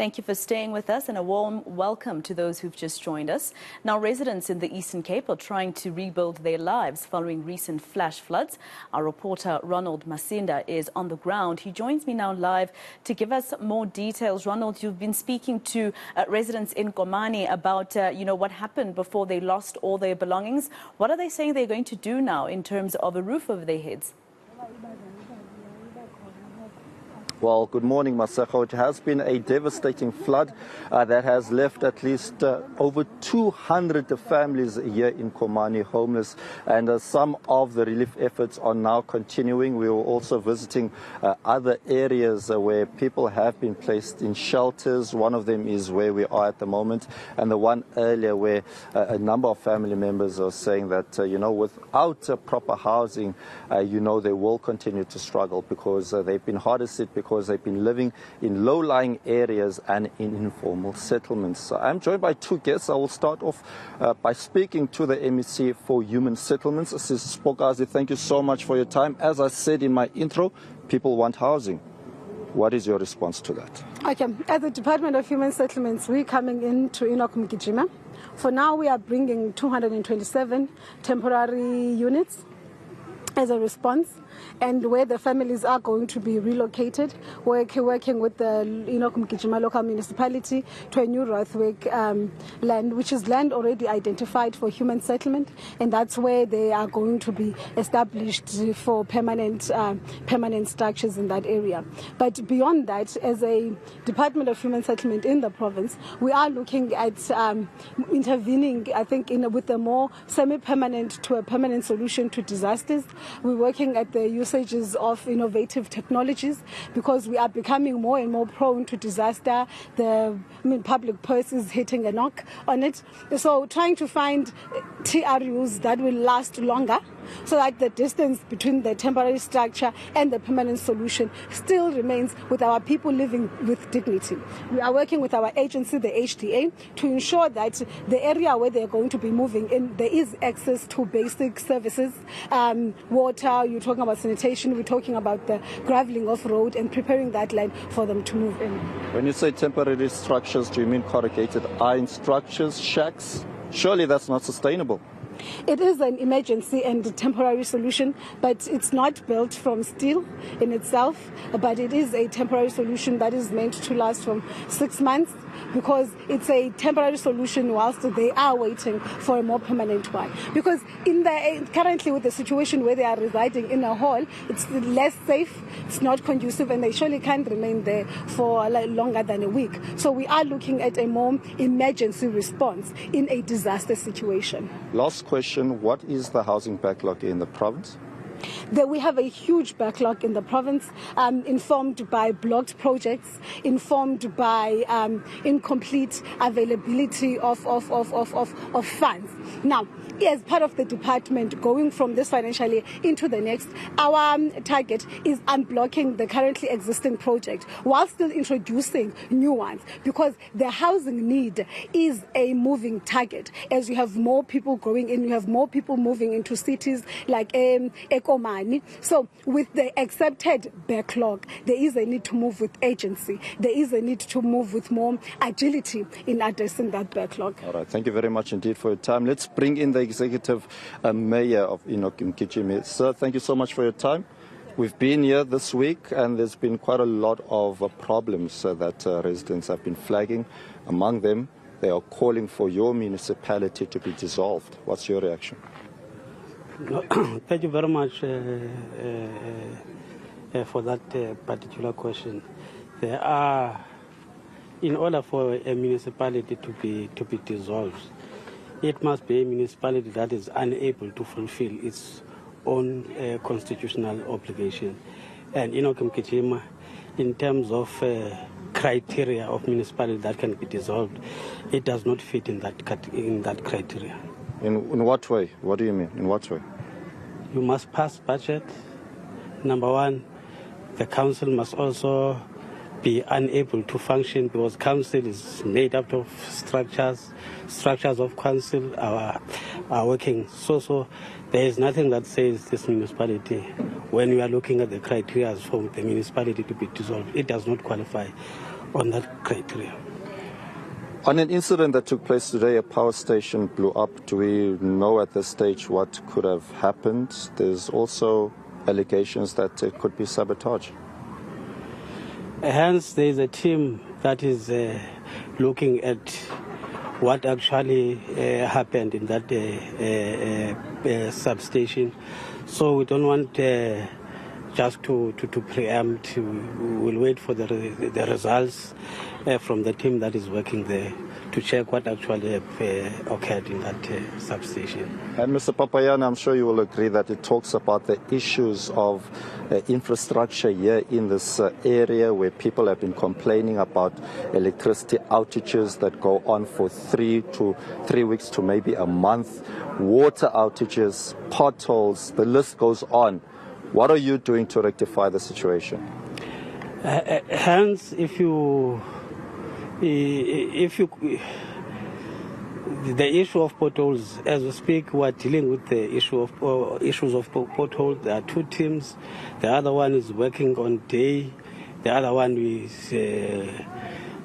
Thank you for staying with us and a warm welcome to those who've just joined us. Now, residents in the Eastern Cape are trying to rebuild their lives following recent flash floods. Our reporter Ronald Masinda is on the ground. He joins me now live to give us more details. Ronald, you've been speaking to residents in Komani about, what happened before they lost all their belongings. What are they saying they're going to do now in terms of a roof over their heads? Well, good morning, Maseko. It has been a devastating flood that has left at least over 200 families here in Komani homeless, and some of the relief efforts are now continuing. We were also visiting other areas where people have been placed in shelters. One of them is where we are at the moment, and the one earlier where a number of family members are saying that, without proper housing, they will continue to struggle because they've been hardest hit because they've been living in low-lying areas and in informal settlements. So I'm joined by two guests. I will start off by speaking to the MEC for Human Settlements. Sis Spokazi, thank you so much for your time. As I said in my intro, people want housing. What is your response to that? Okay, at the Department of Human Settlements, we're coming into eNCA. For now, we are bringing 227 temporary units as a response, and where the families are going to be relocated, working with the eNCA local municipality to a new Rothwick land, which is land already identified for human settlement, and that's where they are going to be established for permanent structures in that area. But beyond that, as a Department of Human Settlement in the province, we are looking at intervening, I think, with a more semi-permanent to a permanent solution to disasters. We're working at the usages of innovative technologies because we are becoming more and more prone to disaster. Public purse is hitting a knock on it. So trying to find TRUs that will last longer so that the distance between the temporary structure and the permanent solution still remains with our people living with dignity. We are working with our agency, the HDA, to ensure that the area where they're going to be moving in, there is access to basic services, water, you're talking about sanitation, we're talking about the graveling of road and preparing that land for them to move in. When you say temporary structures, do you mean corrugated iron structures, shacks? Surely that's not sustainable. It is an emergency and temporary solution, but it's not built from steel in itself, but it is a temporary solution that is meant to last from 6 months because it's a temporary solution whilst they are waiting for a more permanent one. Because currently with the situation where they are residing in a hall, it's less safe, it's not conducive, and they surely can't remain there for longer than a week. So we are looking at a more emergency response in a disaster situation. Last question, what is the housing backlog in the province? We have a huge backlog in the province, informed by blocked projects, informed by incomplete availability of funds. Now, as part of the department going from this financial year into the next, our target is unblocking the currently existing project while still introducing new ones, because the housing need is a moving target. As you have more people growing in, you have more people moving into cities like Komani. So with the accepted backlog, there is a need to move with agency. There is a need to move with more agility in addressing that backlog. All right, thank you very much indeed for your time. Let's bring in the Executive Mayor of eNCA. Sir, thank you so much for your time. We've been here this week and there's been quite a lot of problems that residents have been flagging. Among them, they are calling for your municipality to be dissolved. What's your reaction? Thank you very much for that particular question. There are, in order for a municipality to be dissolved, it must be a municipality that is unable to fulfill its own constitutional obligation. And eNCA, in terms of criteria of municipality that can be dissolved, it does not fit in that criteria. In what way? What do you mean? In what way? You must pass budget. Number one, the council must also be unable to function because council is made up of structures of council are working. So there is nothing that says this municipality, when we are looking at the criteria for the municipality to be dissolved, it does not qualify. on that criteria. On an incident that took place today, a power station blew up. Do we know at this stage what could have happened? There's also allegations that it could be sabotage. Hence, there is a team that is looking at what actually happened in that substation. So we don't want just to preempt. We'll wait for the results from the team that is working there to check what actually occurred in that substation. And Mr. Papayana, I'm sure you will agree that it talks about the issues of infrastructure here in this area where people have been complaining about electricity outages that go on for 3 weeks to maybe a month, water outages, potholes, the list goes on. What are you doing to rectify the situation? Hence, if the issue of potholes, as we speak, we are dealing with the issues of potholes. There are two teams. The other one is working on day. The other one is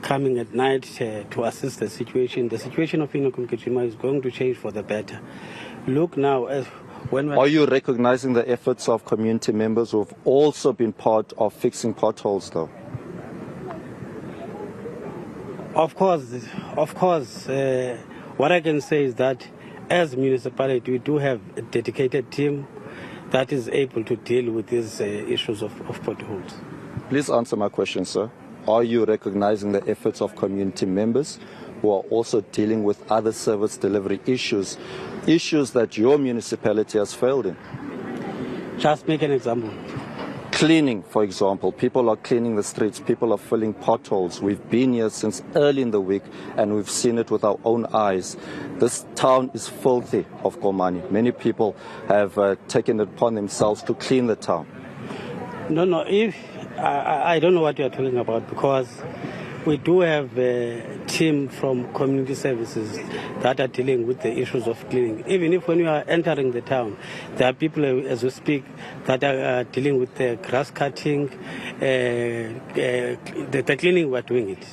coming at night to assist the situation. The situation of eNCA is going to change for the better. Look now, are you recognizing the efforts of community members who have also been part of fixing potholes, though? Of course. What I can say is that as a municipality, we do have a dedicated team that is able to deal with these issues of potholes. Please answer my question, sir. Are you recognizing the efforts of community members who are also dealing with other service delivery issues that your municipality has failed in? Just make an example. Cleaning, for example. People are cleaning the streets. People are filling potholes. We've been here since early in the week and we've seen it with our own eyes. This town is filthy of Komani. Many people have taken it upon themselves to clean the town. No, I don't know what you're talking about, because we do have a team from community services that are dealing with the issues of cleaning. Even if when you are entering the town, there are people, as we speak, that are dealing with the grass cutting, the cleaning, we're doing it.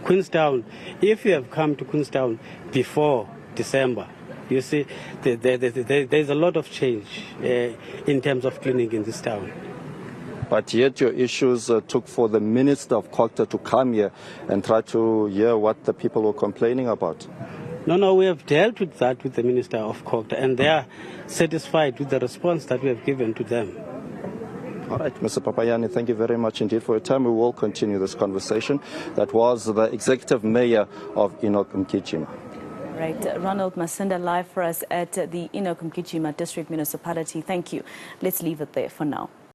Queenstown, if you have come to Queenstown before December, you see there's a lot of change in terms of cleaning in this town. But yet your issues took for the Minister of Culture to come here and try to hear what the people were complaining about. No, we have dealt with that with the Minister of Culture, and they are satisfied with the response that we have given to them. All right, Mr. Papayani, thank you very much indeed for your time. We will continue this conversation. That was the Executive Mayor of eNCA. Right, Ronald Masinda live for us at the eNCA District Municipality. Thank you. Let's leave it there for now.